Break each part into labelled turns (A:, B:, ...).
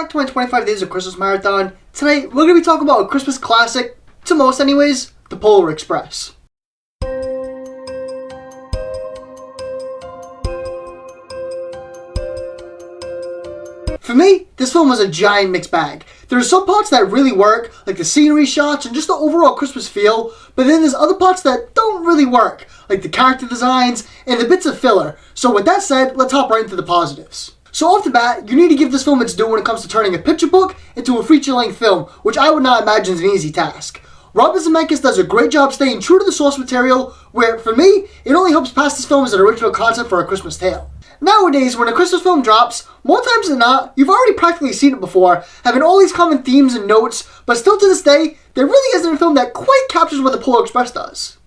A: back to my 25 Days of Christmas Marathon. Tonight, we're going to be talking about a Christmas classic, to most anyways, The Polar Express. For me, this film was a giant mixed bag. There are some parts that really work, like the scenery shots and just the overall Christmas feel, but then there's other parts that don't really work, like the character designs and the bits of filler. So with that said, let's hop right into the positives. So off the bat, you need to give this film its due when it comes to turning a picture book into a feature-length film, which I would not imagine is an easy task. Robert Zemeckis does a great job staying true to the source material, where, for me, it only helps pass this film as an original concept for a Christmas tale. Nowadays, when a Christmas film drops, more times than not, you've already practically seen it before, having all these common themes and notes, but still to this day, there really isn't a film that quite captures what The Polar Express does.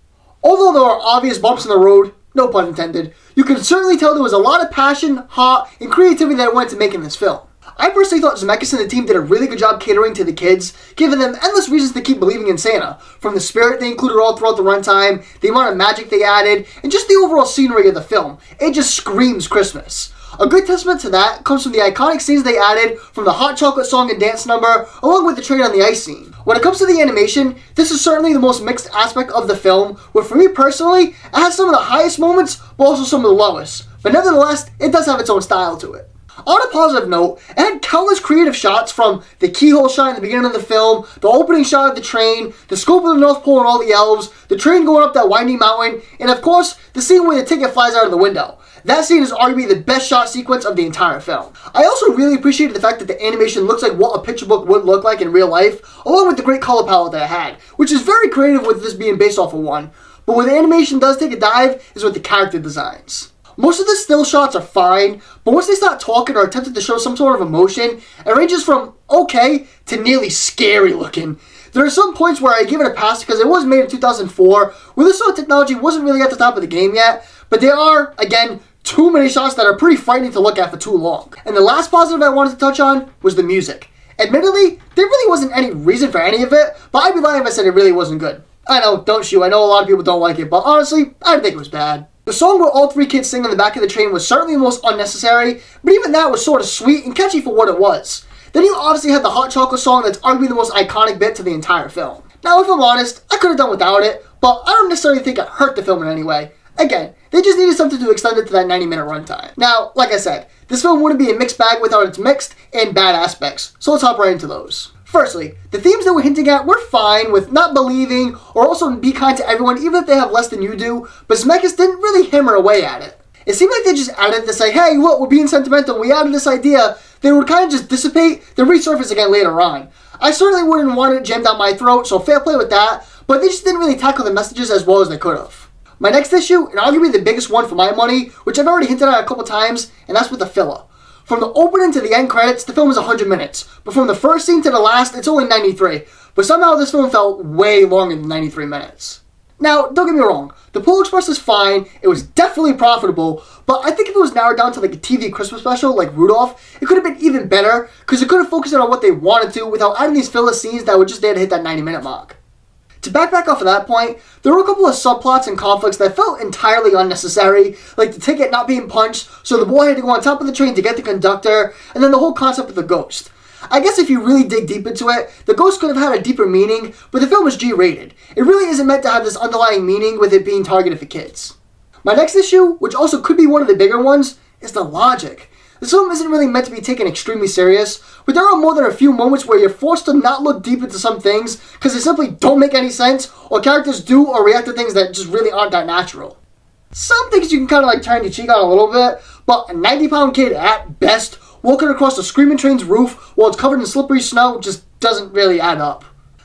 A: Although there are obvious bumps in the road, no pun intended, you can certainly tell there was a lot of passion, heart, and creativity that went into making this film. I personally thought Zemeckis and the team did a really good job catering to the kids, giving them endless reasons to keep believing in Santa, from the spirit they included all throughout the runtime, the amount of magic they added, and just the overall scenery of the film. It just screams Christmas. A good testament to that comes from the iconic scenes they added from the hot chocolate song and dance number, along with the train on the ice scene. When it comes to the animation, this is certainly the most mixed aspect of the film, where for me personally, it has some of the highest moments, but also some of the lowest. But nevertheless, it does have its own style to it. On a positive note, it had countless creative shots, from the keyhole shot in the beginning of the film, the opening shot of the train, the scope of the North Pole and all the elves, the train going up that windy mountain, and of course, the scene where the ticket flies out of the window. That scene is arguably the best shot sequence of the entire film. I also really appreciated the fact that the animation looks like what a picture book would look like in real life, along with the great color palette that it had, which is very creative with this being based off of one. But where the animation does take a dive is with the character designs. Most of the still shots are fine, but once they start talking or attempting to show some sort of emotion, it ranges from okay to nearly scary looking. There are some points where I give it a pass because it was made in 2004, where this sort of technology wasn't really at the top of the game yet, but there are, again, too many shots that are pretty frightening to look at for too long. And the last positive I wanted to touch on was the music. Admittedly, there really wasn't any reason for any of it, but I'd be lying if I said it really wasn't good. I know, don't shoot, I know a lot of people don't like it, but honestly, I didn't think it was bad. The song where all three kids sing on the back of the train was certainly the most unnecessary, but even that was sort of sweet and catchy for what it was. Then you obviously had the hot chocolate song that's arguably the most iconic bit to the entire film. Now, if I'm honest, I could have done without it, but I don't necessarily think it hurt the film in any way. Again, they just needed something to extend it to that 90-minute runtime. Now, like I said, this film wouldn't be a mixed bag without its mixed and bad aspects, so let's hop right into those. Firstly, the themes that we're hinting at were fine with not believing or also be kind to everyone even if they have less than you do, but Zemeckis didn't really hammer away at it. It seemed like they just added to say, hey, look, we're being sentimental, we added this idea, they would kind of just dissipate, then resurface again later on. I certainly wouldn't want it jammed down my throat, so fair play with that, but they just didn't really tackle the messages as well as they could have. My next issue, and arguably the biggest one for my money, which I've already hinted at a couple times, and that's with the filler. From the opening to the end credits, the film is 100 minutes, but from the first scene to the last, it's only 93, but somehow this film felt way longer than 93 minutes. Now, don't get me wrong, The Polar Express is fine, it was definitely profitable, but I think if it was narrowed down to like a TV Christmas special like Rudolph, it could have been even better, because it could have focused on what they wanted to without adding these filler scenes that were just there to hit that 90-minute mark. To backtrack off of that point, there were a couple of subplots and conflicts that felt entirely unnecessary, like the ticket not being punched, so the boy had to go on top of the train to get the conductor, and then the whole concept of the ghost. I guess if you really dig deep into it, the ghost could have had a deeper meaning, but the film is G-rated. It really isn't meant to have this underlying meaning with it being targeted for kids. My next issue, which also could be one of the bigger ones, is the logic. This film isn't really meant to be taken extremely serious, but there are more than a few moments where you're forced to not look deep into some things because they simply don't make any sense, or characters do or react to things that just really aren't that natural. Some things you can kind of like turn your cheek on a little bit, but a 90-pound kid at best walking across a screaming train's roof while it's covered in slippery snow just doesn't really add up.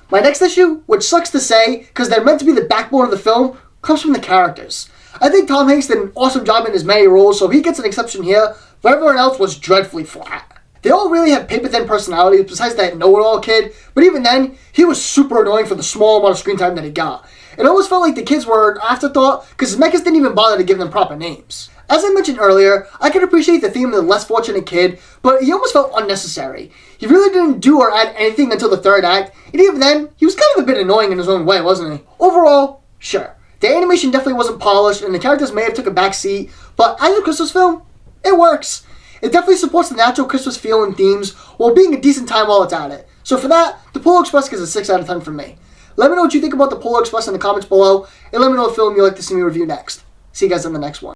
A: My next issue, which sucks to say because they're meant to be the backbone of the film, comes from the characters. I think Tom Hanks did an awesome job in his many roles, so he gets an exception here, but everyone else was dreadfully flat. They all really have paper-thin personalities besides that know-it-all kid, but even then, he was super annoying for the small amount of screen time that he got. It almost felt like the kids were an afterthought because Zemeckis didn't even bother to give them proper names. As I mentioned earlier, I can appreciate the theme of the less fortunate kid, but he almost felt unnecessary. He really didn't do or add anything until the third act, and even then, he was kind of a bit annoying in his own way, wasn't he? Overall, sure. The animation definitely wasn't polished, and the characters may have took a back seat, but as a Christmas film, it works. It definitely supports the natural Christmas feel and themes while being a decent time while it's at it. So for that, the Polar Express gets a 6 out of 10 from me. Let me know what you think about the Polar Express in the comments below, and let me know what film you'd like to see me review next. See you guys in the next one.